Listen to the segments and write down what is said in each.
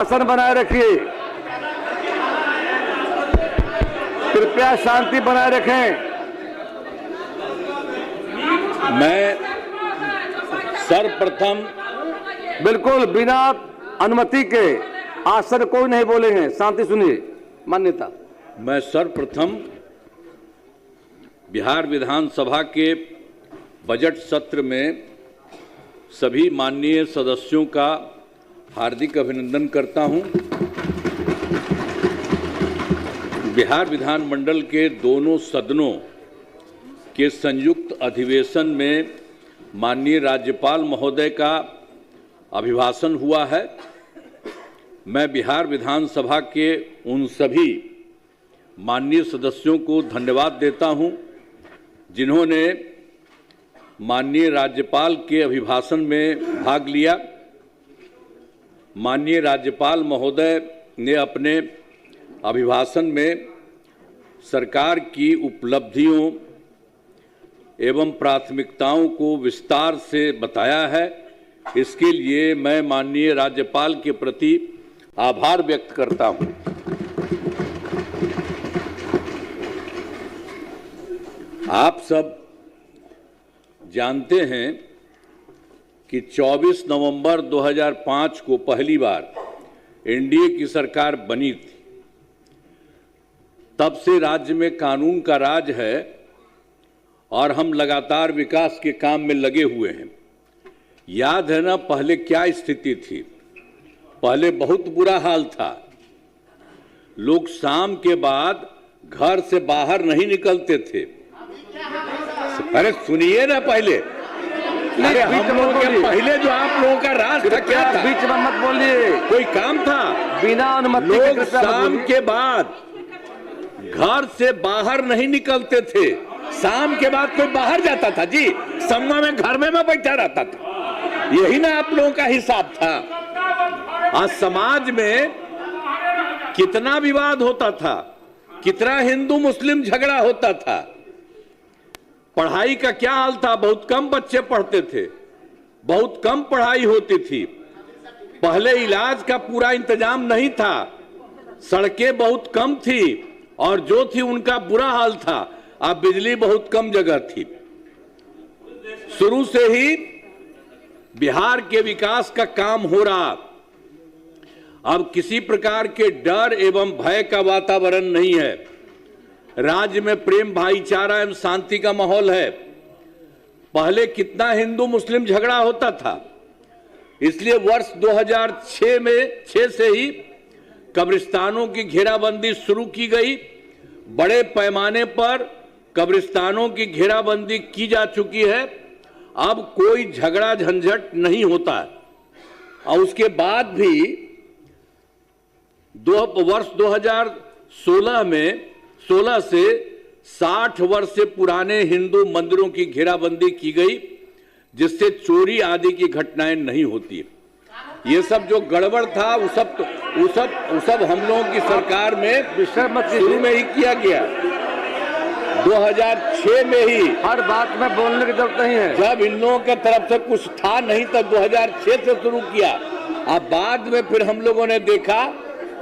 शासन बनाए रखिए। कृपया शांति बनाए रखें। मैं सर्वप्रथम बिल्कुल बिना अनुमति के आसन कोई नहीं बोलेंगे। शांति सुनिए। मान्यता। मैं सर्वप्रथम बिहार विधानसभा के बजट सत्र में सभी माननीय सदस्यों का हार्दिक अभिनंदन करता हूं। बिहार विधानमंडल के दोनों सदनों के संयुक्त अधिवेशन में माननीय राज्यपाल महोदय का अभिभाषण हुआ है। मैं बिहार विधानसभा के उन सभी माननीय सदस्यों को धन्यवाद देता हूं जिन्होंने माननीय राज्यपाल के अभिभाषण में भाग लिया। माननीय राज्यपाल महोदय ने अपने अभिभाषण में सरकार की उपलब्धियों एवं प्राथमिकताओं को विस्तार से बताया है। इसके लिए मैं माननीय राज्यपाल के प्रति आभार व्यक्त करता हूं। आप सब जानते हैं कि 24 नवंबर 2005 को पहली बार एनडीए की सरकार बनी थी। तब से राज्य में कानून का राज है और हम लगातार विकास के काम में लगे हुए हैं। याद है ना पहले क्या स्थिति थी? पहले बहुत बुरा हाल था। लोग शाम के बाद घर से बाहर नहीं निकलते थे। अरे सुनिए ना पहले। अरे हम लोग के पहले जो आप लोगों का राज था क्या था? बीच में मत बोलिए। कोई काम था? बिना अनुमति लोग शाम के बाद घर से बाहर नहीं निकलते थे। शाम के बाद कोई बाहर जाता था जी? सम्मा में घर में बैठा रहता था। यही ना आप लोगों का हिसाब था। आज समाज में कितना विवाद होता था, कितना हिंदू मुस्लिम झगड़ा होता था। पढ़ाई का क्या हाल था? बहुत कम बच्चे पढ़ते थे, बहुत कम पढ़ाई होती थी। पहले इलाज का पूरा इंतजाम नहीं था, सड़कें बहुत कम थी और जो थी उनका बुरा हाल था। अब बिजली बहुत कम जगह थी। शुरू से ही बिहार के विकास का काम हो रहा। अब किसी प्रकार के डर एवं भय का वातावरण नहीं है। राज्य में प्रेम भाईचारा एवं शांति का माहौल है। पहले कितना हिंदू मुस्लिम झगड़ा होता था। इसलिए वर्ष 2006 से ही कब्रिस्तानों की घेराबंदी शुरू की गई। बड़े पैमाने पर कब्रिस्तानों की घेराबंदी की जा चुकी है। अब कोई झगड़ा झंझट नहीं होता है। और उसके बाद भी वर्ष 2016 में 16 से 60 वर्ष से पुराने हिंदू मंदिरों की घेराबंदी की गई, जिससे चोरी आदि की घटनाएं नहीं होती। ये सब जो गड़बड़ था वो सब हम लोगों की सरकार में शुरू में ही किया गया। 2006 में ही। हर बात में बोलने की जरूरत नहीं है। जब इन लोगों की तरफ से कुछ था नहीं तब 2006 से शुरू किया। अब बाद में फिर हम लोगों ने देखा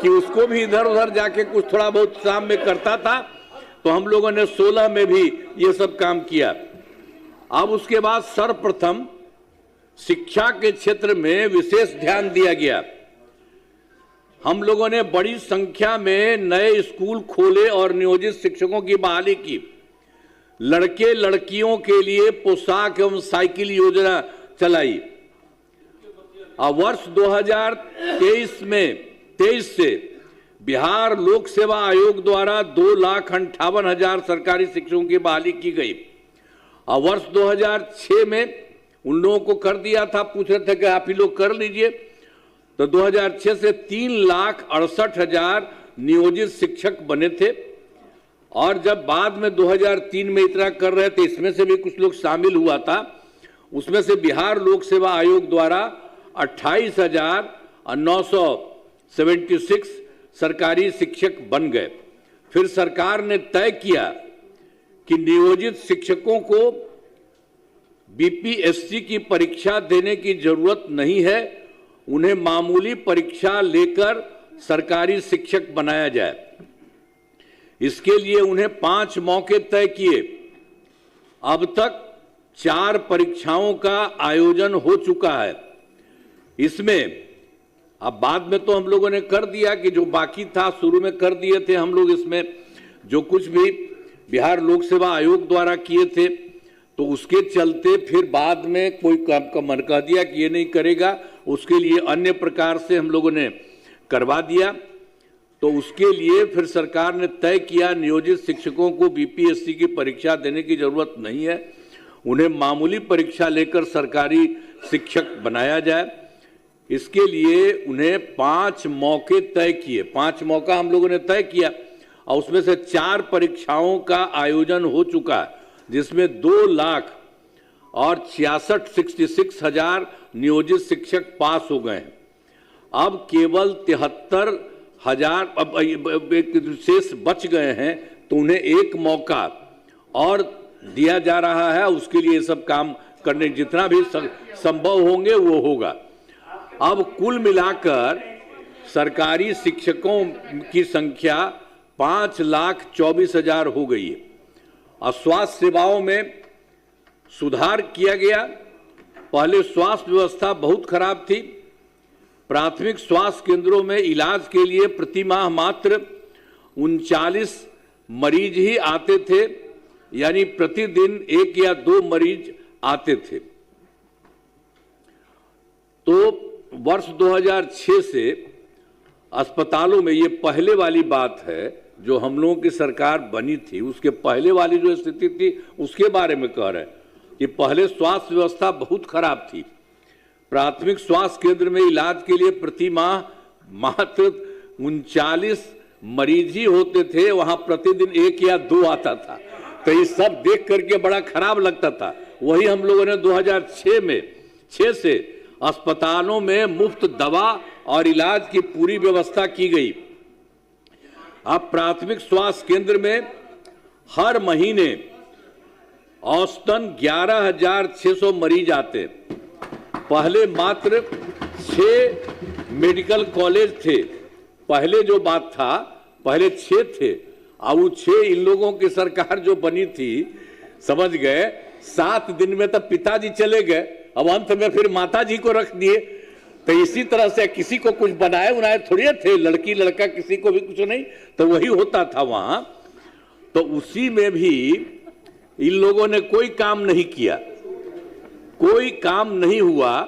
कि उसको भी इधर उधर जाके कुछ थोड़ा बहुत शाम में करता था, तो हम लोगों ने 16 में भी ये सब काम किया। अब उसके बाद सर्वप्रथम शिक्षा के क्षेत्र में विशेष ध्यान दिया गया। हम लोगों ने बड़ी संख्या में नए स्कूल खोले और नियोजित शिक्षकों की बहाली की। लड़के लड़कियों के लिए पोशाक एवं साइकिल योजना चलाई। अब वर्ष 2023 से बिहार लोक सेवा आयोग द्वारा 2,58,000 सरकारी शिक्षकों की बहाली की गई। और वर्ष 2006 में उन लोगों को कर दिया था, पूछ रहे थे कि आप ही लोग कर लीजिए, तो 2006 से 3,68,000 नियोजित शिक्षक बने थे। और जब बाद में 2003 में इतना कर रहे थे, इसमें से भी कुछ लोग शामिल हुआ था। उसमें से बिहार लोक सेवा आयोग द्वारा 28,976 सरकारी शिक्षक बन गए। फिर सरकार ने तय किया कि नियोजित शिक्षकों को बीपीएससी की परीक्षा देने की जरूरत नहीं है, उन्हें मामूली परीक्षा लेकर सरकारी शिक्षक बनाया जाए। इसके लिए उन्हें 5 मौके तय किए। अब तक 4 परीक्षाओं का आयोजन हो चुका है। इसमें अब बाद में तो हम लोगों ने कर दिया कि जो बाकी था शुरू में कर दिए थे हम लोग। इसमें जो कुछ भी बिहार लोक सेवा आयोग द्वारा किए थे तो उसके चलते फिर बाद में कोई काम का मन कह दिया कि ये नहीं करेगा, उसके लिए अन्य प्रकार से हम लोगों ने करवा दिया। तो उसके लिए फिर सरकार ने तय किया नियोजित शिक्षकों को बीपीएससी की परीक्षा देने की जरूरत नहीं है, उन्हें मामूली परीक्षा लेकर सरकारी शिक्षक बनाया जाए। इसके लिए उन्हें 5 मौके तय किए। 5 मौका हम लोगों ने तय किया और उसमें से 4 परीक्षाओं का आयोजन हो चुका है, जिसमें 2,66,000 नियोजित शिक्षक पास हो गए हैं। अब केवल 73,000 शेष बच गए हैं, तो उन्हें 1 मौका और दिया जा रहा है। उसके लिए सब काम करने जितना भी संभव होंगे वो होगा। अब कुल मिलाकर सरकारी शिक्षकों की संख्या 5,24,000 हो गई है। और स्वास्थ्य सेवाओं में सुधार किया गया। पहले स्वास्थ्य व्यवस्था बहुत खराब थी। प्राथमिक स्वास्थ्य केंद्रों में इलाज के लिए प्रति माह मात्र 39 मरीज ही आते थे, यानी प्रतिदिन 1 या 2 मरीज आते थे। तो वर्ष 2006 से अस्पतालों में, ये पहले वाली बात है जो हम लोगों की सरकार बनी थी, उसके पहले वाली जो स्थिति थी उसके बारे में कह रहे हैं कि पहले स्वास्थ्य व्यवस्था बहुत खराब थी। प्राथमिक स्वास्थ्य केंद्र में इलाज के लिए प्रति माह मात्र 39 मरीज ही होते थे, वहां प्रतिदिन 1 या 2 आता था। तो ये सब देख करके बड़ा खराब लगता था। वही हम लोगों ने 2006 से अस्पतालों में मुफ्त दवा और इलाज की पूरी व्यवस्था की गई। अब प्राथमिक स्वास्थ्य केंद्र में हर महीने औसतन 11,600 मरीज आते। पहले मात्र 6 मेडिकल कॉलेज थे। पहले जो बात था, पहले 6 थे। अब वो 6 इन लोगों की सरकार जो बनी थी, समझ गए 7 दिन में तब पिताजी चले गए, अब अंत में फिर माताजी को रख दिए। तो इसी तरह से किसी को कुछ बनाए उनाए थोड़ी थे, लड़की लड़का किसी को भी कुछ नहीं, तो वही होता था वहां। तो उसी में भी इन लोगों ने कोई काम नहीं किया, कोई काम नहीं हुआ।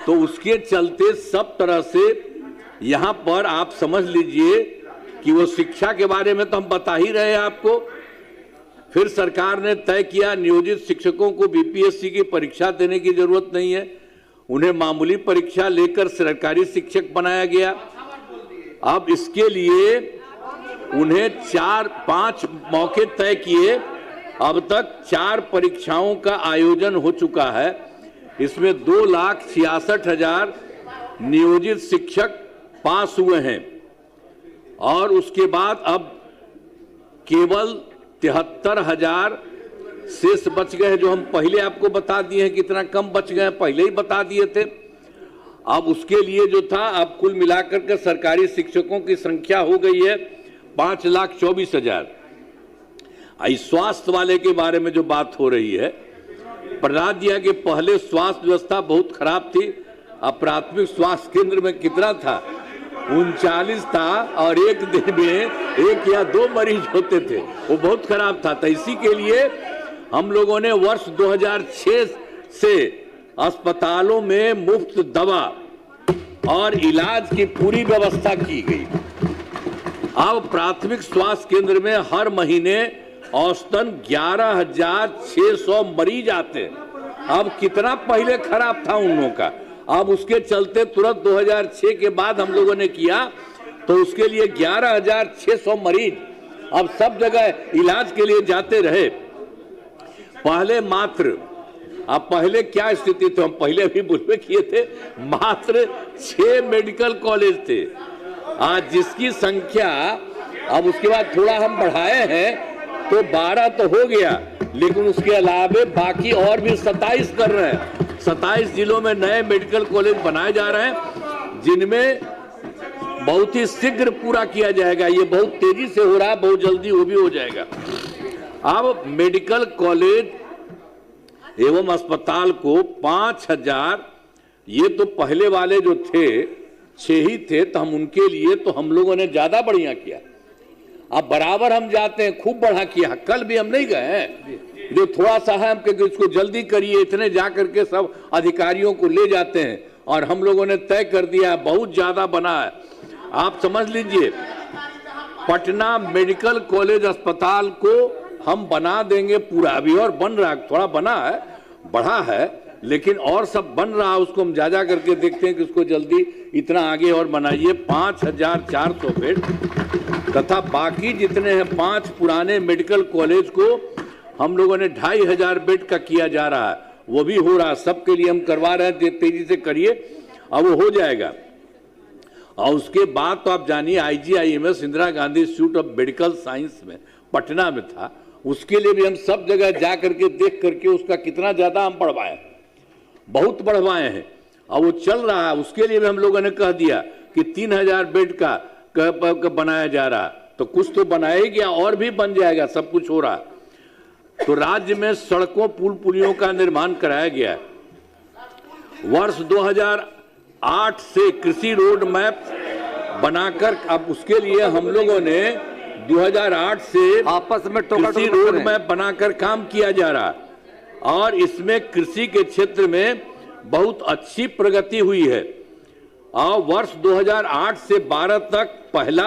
तो उसके चलते सब तरह से यहां पर आप समझ लीजिए कि वो शिक्षा के बारे में तो हम बता ही रहे हैं आपको। फिर सरकार ने तय किया नियोजित शिक्षकों को बीपीएससी की परीक्षा देने की जरूरत नहीं है, उन्हें मामूली परीक्षा लेकर सरकारी शिक्षक बनाया गया। अब इसके लिए उन्हें 4-5 मौके तय किए। अब तक 4 परीक्षाओं का आयोजन हो चुका है। इसमें 2,66,000 नियोजित शिक्षक पास हुए हैं और उसके बाद अब केवल 73,000 शेष बच गए हैं, जो हम पहले आपको बता दिए हैं। कितना कम बच गए हैं पहले ही बता दिए थे। अब उसके लिए जो था, अब कुल मिलाकर के सरकारी शिक्षकों की संख्या हो गई है 5,24,000। स्वास्थ्य वाले के बारे में जो बात हो रही है, बता दिया कि पहले स्वास्थ्य व्यवस्था बहुत खराब थी। अब प्राथमिक स्वास्थ्य केंद्र में कितना था, 39 था और एक दिन में 1 या 2 मरीज होते थे, वो बहुत खराब था। तो इसी के लिए हम लोगों ने वर्ष 2006 से अस्पतालों में मुफ्त दवा और इलाज की पूरी व्यवस्था की गई। अब प्राथमिक स्वास्थ्य केंद्र में हर महीने औसतन 11,600 मरीज आते। अब कितना पहले खराब था उन लोगों का। अब उसके चलते तुरंत 2006 के बाद हम लोगों ने किया, तो उसके लिए 11,600 मरीज अब सब जगह इलाज के लिए जाते रहे। पहले मात्र, अब पहले क्या स्थिति थी, हम पहले भी बुलवे किए थे, मात्र 6 मेडिकल कॉलेज थे। आज जिसकी संख्या, अब उसके बाद थोड़ा हम बढ़ाए हैं तो 12 तो हो गया, लेकिन उसके अलावे बाकी और भी 27 कर रहे हैं। 27 जिलों में नए मेडिकल कॉलेज बनाए जा रहे हैं, जिनमें बहुत ही शीघ्र पूरा किया जाएगा। ये बहुत तेजी से हो रहा है, बहुत जल्दी वो भी हो जाएगा। अब मेडिकल कॉलेज एवं अस्पताल को 5000, ये तो पहले वाले जो थे 6 ही थे, तो हम उनके लिए तो हम लोगों ने ज्यादा बढ़िया किया। अब बराबर हम जाते हैं, खूब बढ़ा किया। कल भी हम नहीं गए हैं, जो थोड़ा सा है हम कहेंगे इसको जल्दी करिए, इतने जा करके सब अधिकारियों को ले जाते हैं और हम लोगों ने तय कर दिया, बहुत ज्यादा बना है। आप समझ लीजिए, पटना मेडिकल कॉलेज अस्पताल को हम बना देंगे पूरा। अभी और बन रहा है, थोड़ा बना है, बढ़ा है, लेकिन और सब बन रहा है। उसको हम जा करके देखते हैं कि उसको जल्दी इतना आगे और बनाइए। 5400 बेड तथा बाकी जितने हैं 5 पुराने मेडिकल कॉलेज को हम लोगों ने 2500 बेड का किया जा रहा है। वो भी हो रहा है, सबके लिए हम करवा रहे हैं, तेजी से करिए, अब वो हो जाएगा। और उसके बाद तो आप जानिए IGIMS Indira Gandhi institute of medical science में पटना में था, उसके लिए भी हम सब जगह जा करके देख करके उसका कितना ज्यादा हम बढ़वाए, बहुत बढ़वाए हैं और वो चल रहा है। उसके लिए भी हम लोगों ने कह दिया कि 3000 बेड का बनाया जा रहा, तो कुछ तो बनाया गया और भी बन जाएगा, सब कुछ हो रहा। तो राज्य में सड़कों पुल पुलियों का निर्माण कराया गया। वर्ष 2008 से कृषि रोड मैप बनाकर, अब उसके लिए हम लोगों ने 2008 से आपस में कृषि रोड मैप बनाकर काम किया जा रहा और इसमें कृषि के क्षेत्र में बहुत अच्छी प्रगति हुई है। और वर्ष 2008 से 12 तक पहला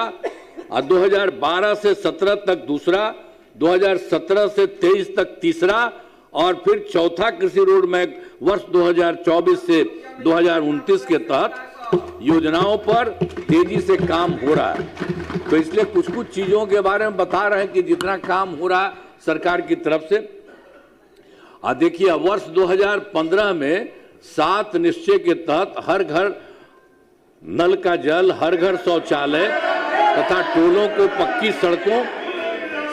और 2012 से 17 तक दूसरा, 2017 से 23 तक तीसरा और फिर चौथा कृषि रोड मैप वर्ष 2024 से 2029 के तहत योजनाओं पर तेजी से काम हो रहा है। तो इसलिए कुछ कुछ चीजों के बारे में बता रहे हैं कि जितना काम हो रहा है सरकार की तरफ से। देखिए, वर्ष 2015 में 7 निश्चय के तहत हर घर नल का जल, हर घर शौचालय तथा टोलों को पक्की सड़कों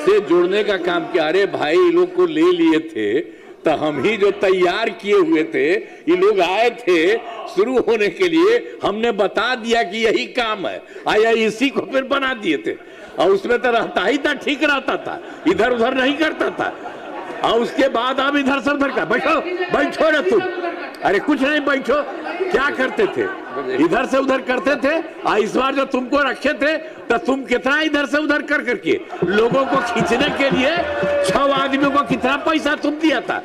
से जोड़ने का काम किया। अरे भाई, इन लोग को ले लिए थे तो हम ही जो तैयार किए हुए थे, ये लोग आए थे शुरू होने के लिए, हमने बता दिया कि यही काम है, आया इसी को फिर बना दिए थे। और उसमें तो रहता ही था, ठीक रहता था, इधर उधर नहीं करता था। और उसके बाद अब इधर से उधर का बैठो बैठो रे तुम, अरे कुछ नहीं बैठो, क्या करते थे, इधर से उधर करते थे। इस बार जो तुमको रखे थे तो तुम कितना इधर से उधर कर करके लोगों को खींचने के लिए 6 आदमियों को कितना पैसा तुम दिया था।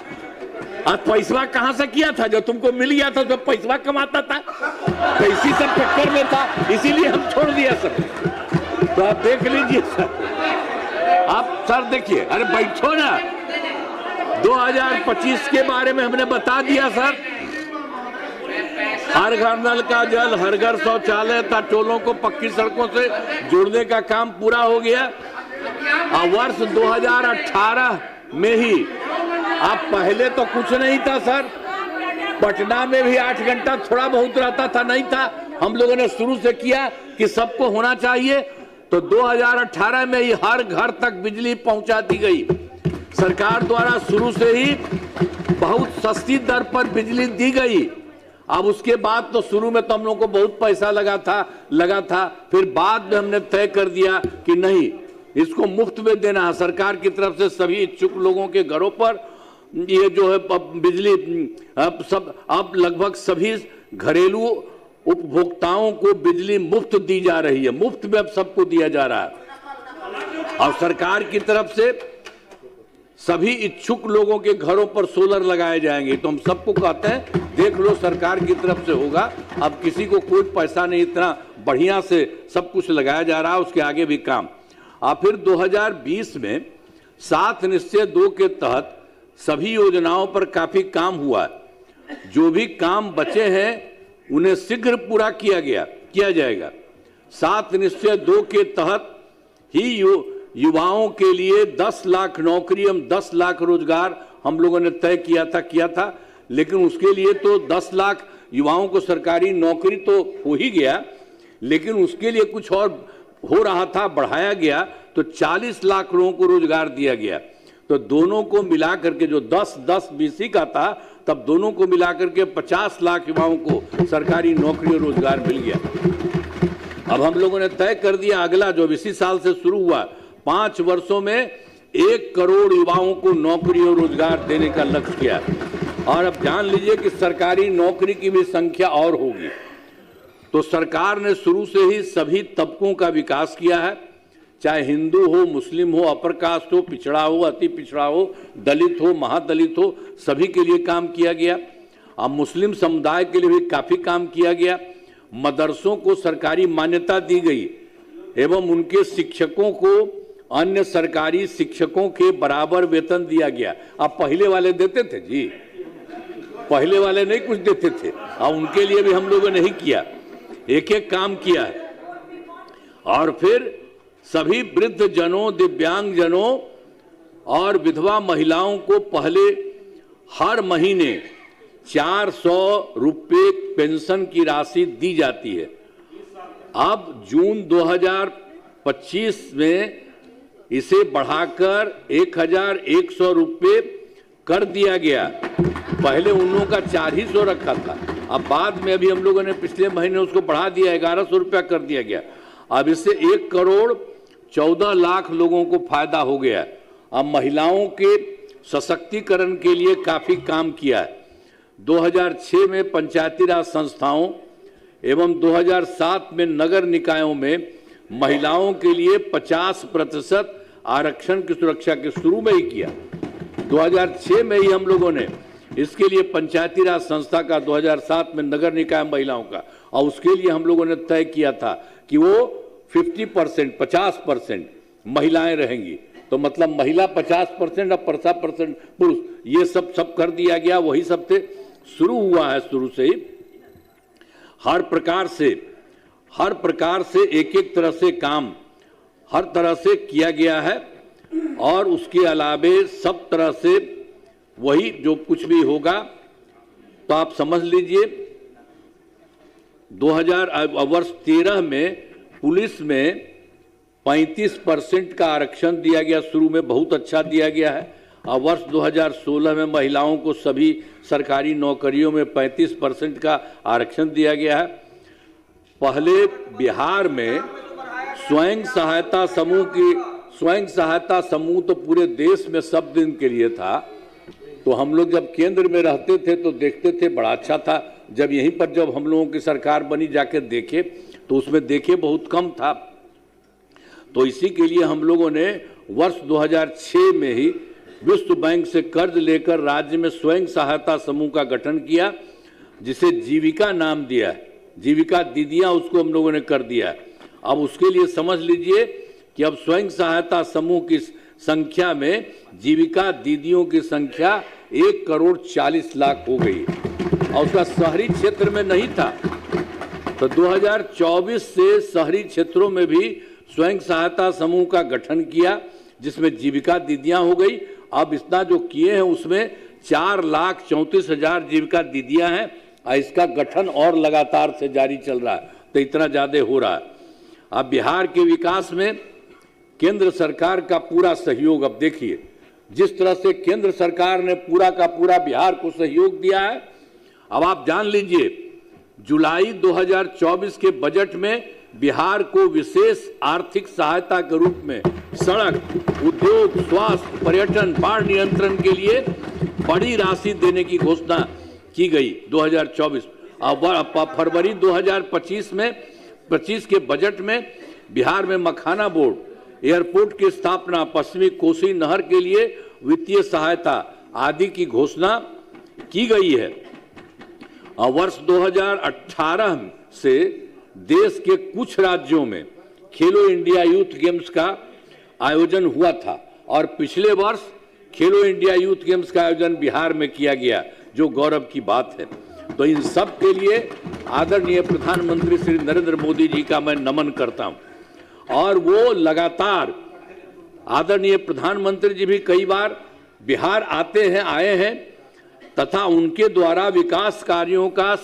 और पैसा कहां से किया था, जो तुमको मिल गया था तो पैसा कमाता था, तो इसी सब चक्कर में था, इसीलिए हम छोड़ दिया सब। तो आप देख लीजिए सर, आप सर देखिए, अरे बैठो ना। 2025 के बारे में हमने बता दिया सर, हर घर नल का जल, हर घर शौचालय तथा टोलों को पक्की सड़कों से जोड़ने का काम पूरा हो गया। और वर्ष 2018 में ही, अब पहले तो कुछ नहीं था सर, पटना में भी 8 घंटा थोड़ा बहुत रहता था, नहीं था। हम लोगों ने शुरू से किया कि सबको होना चाहिए, तो 2018 में ही हर घर तक बिजली पहुंचा दी गई। सरकार द्वारा शुरू से ही बहुत सस्ती दर पर बिजली दी गई। अब उसके बाद तो शुरू में तो हम लोगों को बहुत पैसा लगा था, फिर बाद में हमने तय कर दिया कि नहीं, इसको मुफ्त में देना है। सरकार की तरफ से सभी इच्छुक लोगों के घरों पर ये जो है बिजली अब लगभग सभी घरेलू उपभोक्ताओं को बिजली मुफ्त दी जा रही है, मुफ्त में अब सबको दिया जा रहा है। और सरकार की तरफ से सभी इच्छुक लोगों के घरों पर सोलर लगाए जाएंगे। तो हम सबको कहते हैं, देख लो, सरकार की तरफ से होगा, अब किसी को कोई पैसा नहीं, इतना बढ़िया से सब कुछ लगाया जा रहा है, उसके आगे भी काम। फिर 2020 में 7 निश्चय 2 के तहत सभी योजनाओं पर काफी काम हुआ है। जो भी काम बचे हैं उन्हें शीघ्र पूरा किया जाएगा। 7 निश्चय 2 के तहत ही युवाओं के लिए 10 लाख नौकरी, हम 10 लाख रोजगार हम लोगों ने तय किया था। लेकिन उसके लिए तो 10 लाख युवाओं को सरकारी नौकरी तो हो ही गया, लेकिन उसके लिए कुछ और हो रहा था, बढ़ाया गया, तो 40 लाख लोगों को रोजगार दिया गया। तो दोनों को मिला करके जो 10-10 बीसी का था, तब दोनों को मिलाकर के 50 लाख युवाओं को सरकारी नौकरी और रोजगार मिल गया। अब हम लोगों ने तय कर दिया अगला जो इसी साल से शुरू हुआ 5 वर्षों में 1 करोड़ युवाओं को नौकरी और रोजगार देने का लक्ष्य किया। और अब जान लीजिए कि सरकारी नौकरी की भी संख्या और होगी। तो सरकार ने शुरू से ही सभी तबकों का विकास किया है, चाहे हिंदू हो, मुस्लिम हो, अपर कास्ट हो, पिछड़ा हो, अति पिछड़ा हो, दलित हो, महादलित हो, सभी के लिए काम किया गया। अब मुस्लिम समुदाय के लिए भी काफी काम किया गया। मदरसों को सरकारी मान्यता दी गई एवं उनके शिक्षकों को अन्य सरकारी शिक्षकों के बराबर वेतन दिया गया। अब पहले वाले देते थे जी, पहले वाले नहीं कुछ देते थे, अब उनके लिए भी हम लोगों ने नहीं किया, एक एक काम किया है। और फिर सभी वृद्ध जनों, दिव्यांग जनों और विधवा महिलाओं को पहले हर महीने 400 रुपये पेंशन की राशि दी जाती है। अब जून 2025 में इसे बढ़ाकर 1100 रुपये कर दिया गया। पहले उन लोगों का 400 रखा था, अब बाद में अभी हम लोगों ने पिछले महीने उसको बढ़ा दिया, 1100 रुपया कर दिया गया। अब इससे 1 करोड़ 14 लाख लोगों को फायदा हो गया। अब महिलाओं के सशक्तिकरण के लिए काफी काम किया है। 2006 में पंचायती राज संस्थाओं एवं 2007 में नगर निकायों में महिलाओं के लिए 50% आरक्षण की सुरक्षा के शुरू में ही किया। 2006 में ही हम लोगों ने इसके लिए पंचायती राज संस्था का, 2007 में नगर निकाय महिलाओं का, और उसके लिए हम लोगों ने तय किया था कि वो 50% महिलाएं रहेंगी। तो मतलब महिला 50% और 50% पुरुष, ये सब कर दिया गया। वही सब से शुरू हुआ है, शुरू से ही हर प्रकार से एक एक तरह से काम हर तरह से किया गया है। और उसके अलावे सब तरह से वही जो कुछ भी होगा तो आप समझ लीजिए वर्ष 13 में पुलिस में 35% का आरक्षण दिया गया, शुरू में बहुत अच्छा दिया गया है। और वर्ष 2016 में महिलाओं को सभी सरकारी नौकरियों में 35% का आरक्षण दिया गया है। पहले बिहार में स्वयं सहायता समूह तो पूरे देश में सब दिन के लिए था। तो हम लोग जब केंद्र में रहते थे तो देखते थे, बड़ा अच्छा था। जब यहीं पर जब हम लोगों की सरकार बनी जाके देखे तो उसमें देखे बहुत कम था। तो इसी के लिए हम लोगों ने वर्ष 2006 में ही विश्व बैंक से कर्ज लेकर राज्य में स्वयं सहायता समूह का गठन किया, जिसे जीविका नाम दिया है। जीविका दीदियां उसको हम लोगों ने कर दिया है। अब उसके लिए समझ लीजिए कि अब स्वयं सहायता समूह की संख्या में जीविका दीदियों की संख्या 1 करोड़ 40 लाख हो गई और उसका शहरी क्षेत्र में नहीं था। तो 2024 से शहरी क्षेत्रों में भी स्वयं सहायता समूह का गठन किया, जिसमें जीविका दीदियां हो गई। अब इतना जो किए हैं उसमें 4,34,000 जीविका दीदियां हैं और इसका गठन और लगातार से जारी चल रहा है। तो इतना ज्यादा हो रहा है। अब बिहार के विकास में केंद्र सरकार का पूरा सहयोग, अब देखिए जिस तरह से केंद्र सरकार ने पूरा का पूरा बिहार को सहयोग दिया है। अब आप जान लीजिए जुलाई 2024 के बजट में बिहार को विशेष आर्थिक सहायता के रूप में सड़क, उद्योग, स्वास्थ्य, पर्यटन, बाढ़ नियंत्रण के लिए बड़ी राशि देने की घोषणा की गई 2024। अब फरवरी 2025 के बजट में बिहार में मखाना बोर्ड, एयरपोर्ट की स्थापना, पश्चिमी कोसी नहर के लिए वित्तीय सहायता आदि की घोषणा की गई है। और वर्ष 2018 से देश के कुछ राज्यों में खेलो इंडिया यूथ गेम्स का आयोजन हुआ था और पिछले वर्ष खेलो इंडिया यूथ गेम्स का आयोजन बिहार में किया गया, जो गौरव की बात है। तो इन सब के लिए आदरणीय प्रधानमंत्री श्री नरेंद्र मोदी जी का मैं नमन करता हूं। और वो लगातार, आदरणीय प्रधानमंत्री जी भी कई बार बिहार आए हैं तथा उनके द्वारा विकास कार्यों का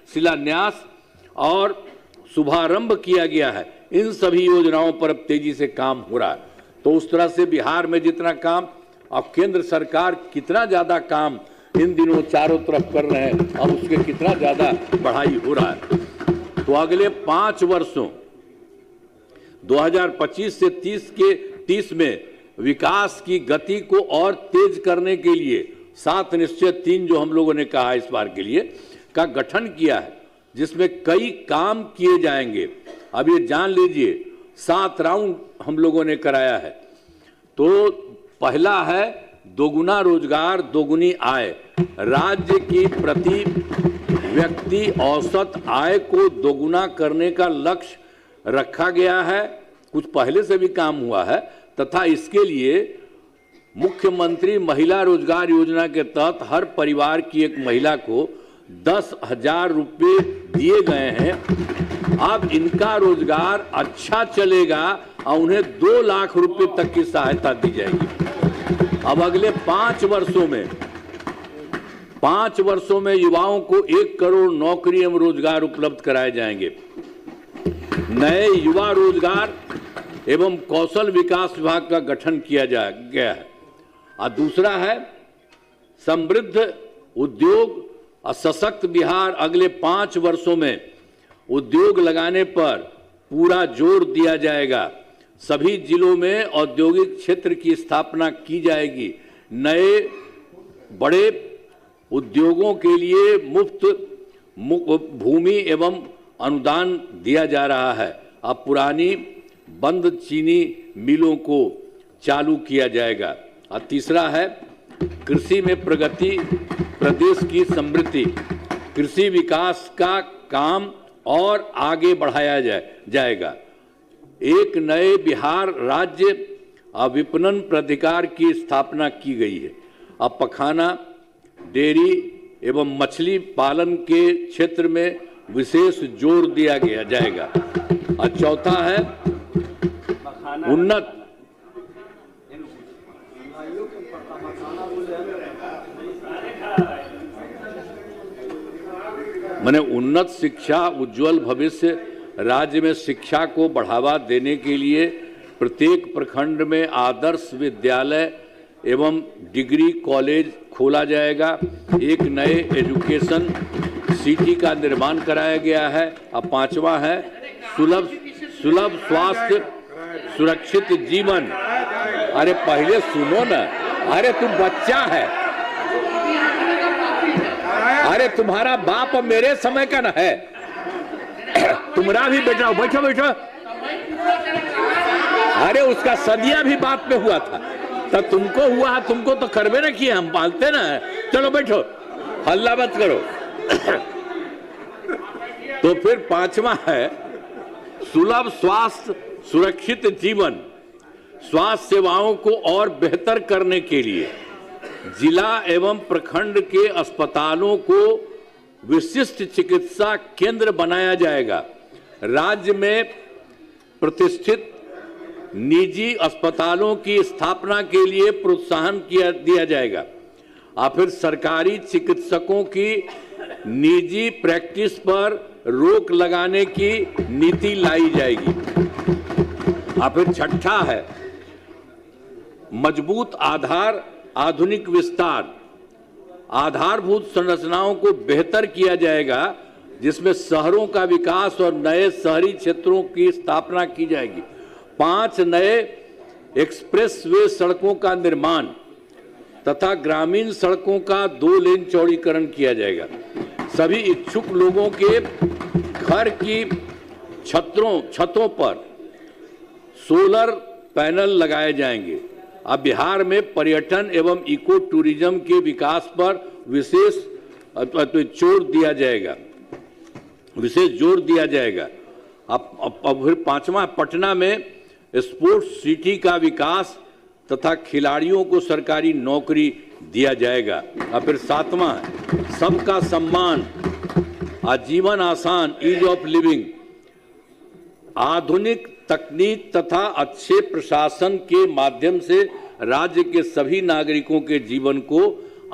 शिलान्यास और शुभारंभ किया गया है। इन सभी योजनाओं पर अब तेजी से काम हो रहा है। तो उस तरह से बिहार में जितना काम, अब केंद्र सरकार कितना ज्यादा काम इन दिनों चारों तरफ कर रहे हैं, अब उसके कितना ज्यादा बढ़ाई हो रहा है। तो अगले 5 वर्षों 2025 से 30 में विकास की गति को और तेज करने के लिए 7 निश्चय 3 जो हम लोगों ने कहा इस बार के लिए का गठन किया है, जिसमें कई काम किए जाएंगे। अब ये जान लीजिए 7 राउंड हम लोगों ने कराया है। तो पहला है दोगुना रोजगार दोगुनी आय। राज्य की प्रति व्यक्ति औसत आय को दोगुना करने का लक्ष्य रखा गया है। कुछ पहले से भी काम हुआ है तथा इसके लिए मुख्यमंत्री महिला रोजगार योजना के तहत हर परिवार की एक महिला को 10,000 रुपये दिए गए हैं। अब इनका रोजगार अच्छा चलेगा और उन्हें 2 लाख रुपए तक की सहायता दी जाएगी। अब अगले 5 वर्षों में युवाओं को 1 करोड़ नौकरी एवं रोजगार उपलब्ध कराए जाएंगे। नए युवा रोजगार एवं कौशल विकास विभाग का गठन किया गया है। और दूसरा है समृद्ध उद्योग और सशक्त बिहार। अगले 5 वर्षों में उद्योग लगाने पर पूरा जोर दिया जाएगा। सभी जिलों में औद्योगिक क्षेत्र की स्थापना की जाएगी। नए बड़े उद्योगों के लिए मुफ्त भूमि एवं अनुदान दिया जा रहा है। अब पुरानी बंद चीनी मिलों को चालू किया जाएगा। और तीसरा है कृषि में प्रगति, प्रदेश की समृद्धि। कृषि विकास का काम और आगे बढ़ाया जाएगा। एक नए बिहार राज्य विपणन प्राधिकार की स्थापना की गई है। अब पखाना, डेयरी एवं मछली पालन के क्षेत्र में विशेष जोर दिया जाएगा। और चौथा है उन्नत उन्नत शिक्षा, उज्जवल भविष्य। राज्य में शिक्षा को बढ़ावा देने के लिए प्रत्येक प्रखंड में आदर्श विद्यालय एवं डिग्री कॉलेज खोला जाएगा। एक नए एजुकेशन सिटी का निर्माण कराया गया है। अब 5वां है सुलभ स्वास्थ्य सुरक्षित जीवन। अरे पहले सुनो ना, अरे तुम बच्चा है, अरे तुम्हारा बाप मेरे समय का ना है। तुम्हारा भी बेटा हो, बैठो बैठो। अरे उसका सदिया भी बात में हुआ था, तो तुमको हुआ, तुमको तो करवे ना किए, हम पालते ना। चलो बैठो, हल्ला मत करो। तो फिर 5वां है सुलभ स्वास्थ्य सुरक्षित जीवन। स्वास्थ्य सेवाओं को और बेहतर करने के लिए जिला एवं प्रखंड के अस्पतालों को विशिष्ट चिकित्सा केंद्र बनाया जाएगा। राज्य में प्रतिष्ठित निजी अस्पतालों की स्थापना के लिए प्रोत्साहन दिया जाएगा। और फिर सरकारी चिकित्सकों की निजी प्रैक्टिस पर रोक लगाने की नीति लाई जाएगी। और फिर छठा है मजबूत आधार आधुनिक विस्तार। आधारभूत संरचनाओं को बेहतर किया जाएगा, जिसमें शहरों का विकास और नए शहरी क्षेत्रों की स्थापना की जाएगी। 5 नए एक्सप्रेस वे सड़कों का निर्माण तथा ग्रामीण सड़कों का 2 लेन चौड़ीकरण किया जाएगा। सभी इच्छुक लोगों के घर की छतों पर सोलर पैनल लगाए जाएंगे। अब बिहार में पर्यटन एवं इको टूरिज्म के विकास पर विशेष जोर दिया जाएगा। अब फिर 5वां पटना में स्पोर्ट्स सिटी का विकास तथा खिलाड़ियों को सरकारी नौकरी दिया जाएगा। और फिर 7वां सबका सम्मान, आजीवन आसान, ईज ऑफ लिविंग। आधुनिक तकनीक तथा अच्छे प्रशासन के माध्यम से राज्य के सभी नागरिकों के जीवन को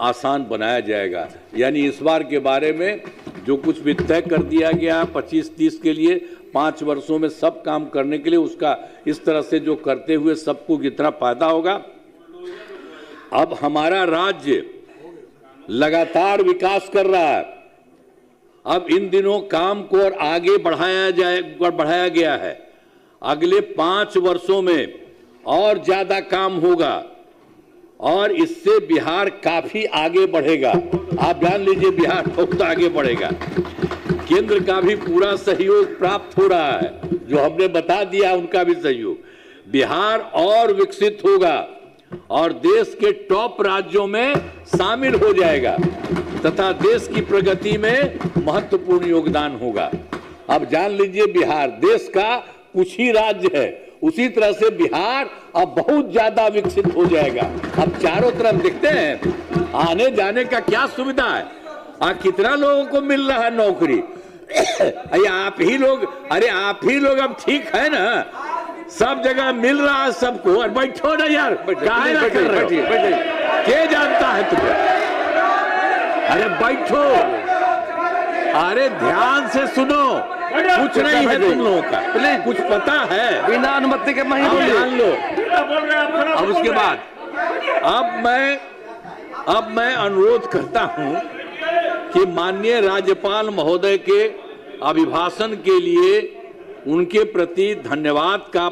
आसान बनाया जाएगा। यानी इस बार के बारे में जो कुछ भी तय कर दिया गया 25-30 के लिए 5 वर्षों में सब काम करने के लिए, उसका इस तरह से जो करते हुए सबको कितना फायदा होगा। अब हमारा राज्य लगातार विकास कर रहा है। अब इन दिनों काम को और आगे बढ़ाया गया है। अगले 5 वर्षों में और ज्यादा काम होगा और इससे बिहार काफी आगे बढ़ेगा। आप जान लीजिए बिहार बहुत आगे बढ़ेगा। केंद्र का भी पूरा सहयोग प्राप्त हो रहा है, जो हमने बता दिया उनका भी सहयोग। बिहार और विकसित होगा और देश के टॉप राज्यों में शामिल हो जाएगा तथा देश की प्रगति में महत्वपूर्ण योगदान होगा। अब जान लीजिए बिहार देश का कुछ ही राज्य है, उसी तरह से बिहार अब बहुत ज्यादा विकसित हो जाएगा। अब चारों तरफ देखते हैं आने जाने का क्या सुविधा है। कितना लोगों को मिल रहा है नौकरी। आप ही लोग अब ठीक है ना, सब जगह मिल रहा है सबको। और बैठो ना यार, काहे ना कर रहे हो? क्या जानता है तुम्हें? अरे बैठो, अरे ध्यान से सुनो, कुछ नहीं है तुम लोगों का, प्लीज कुछ पता है, बिना अनुमति के नहीं बोलिए। ध्यान लो। अब उसके बाद अब मैं अनुरोध करता हूं कि माननीय राज्यपाल महोदय के अभिभाषण के लिए उनके प्रति धन्यवाद का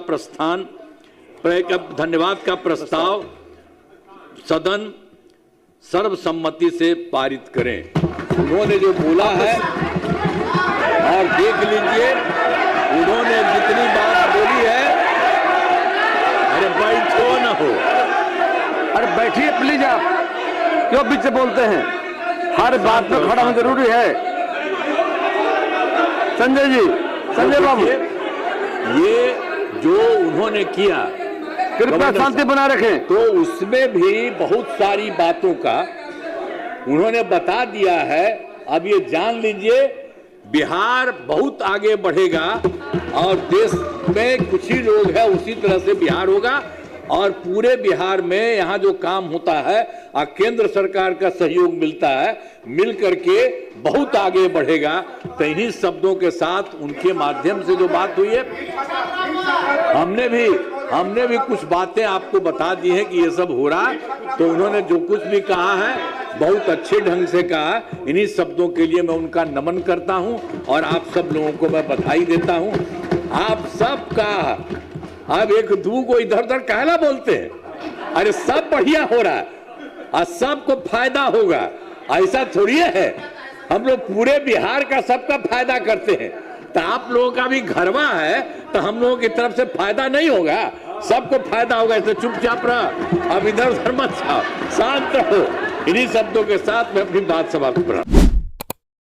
प्रस्ताव सदन सर्वसम्मति से पारित करें। उन्होंने जो बोला है और देख लीजिए उन्होंने जितनी बात बोली है। अरे बैठो ना हो, अरे बैठिए प्लीज। आप क्यों बीच से बोलते हैं? हर बात पे खड़ा होना जरूरी है। संजय जी, संजय बाबू, ये जो उन्होंने किया कृपया शांति बना रखें। तो उसमें भी बहुत सारी बातों का उन्होंने बता दिया है। अब ये जान लीजिए बिहार बहुत आगे बढ़ेगा और देश में कुछ ही लोग हैं, उसी तरह से बिहार होगा और पूरे बिहार में यहाँ जो काम होता है और केंद्र सरकार का सहयोग मिलता है, मिल करके बहुत आगे बढ़ेगा। तो इन्हीं शब्दों के साथ उनके माध्यम से जो बात हुई है, हमने भी कुछ बातें आपको बता दी है कि ये सब हो रहा है। तो उन्होंने जो कुछ भी कहा है बहुत अच्छे ढंग से कहा। इन्हीं शब्दों के लिए मैं उनका नमन करता हूं और आप सब लोगों को मैं बधाई देता हूं। आप सबका अब एक दू को इधर उधर कहला बोलते हैं। अरे सब बढ़िया हो रहा है और सबको फायदा होगा, ऐसा थोड़ी है। हम लोग पूरे बिहार का सबका फायदा करते हैं। तो आप लोगों का भी घरवा है तो हम लोगों की तरफ से फायदा नहीं होगा, सबको फायदा होगा। इसलिए चुपचाप रह, अब इधर उधर मत जाओ, शांत रहो। इन्हीं शब्दों के साथ मैं अपनी बात समाप्त कर रहा हूं।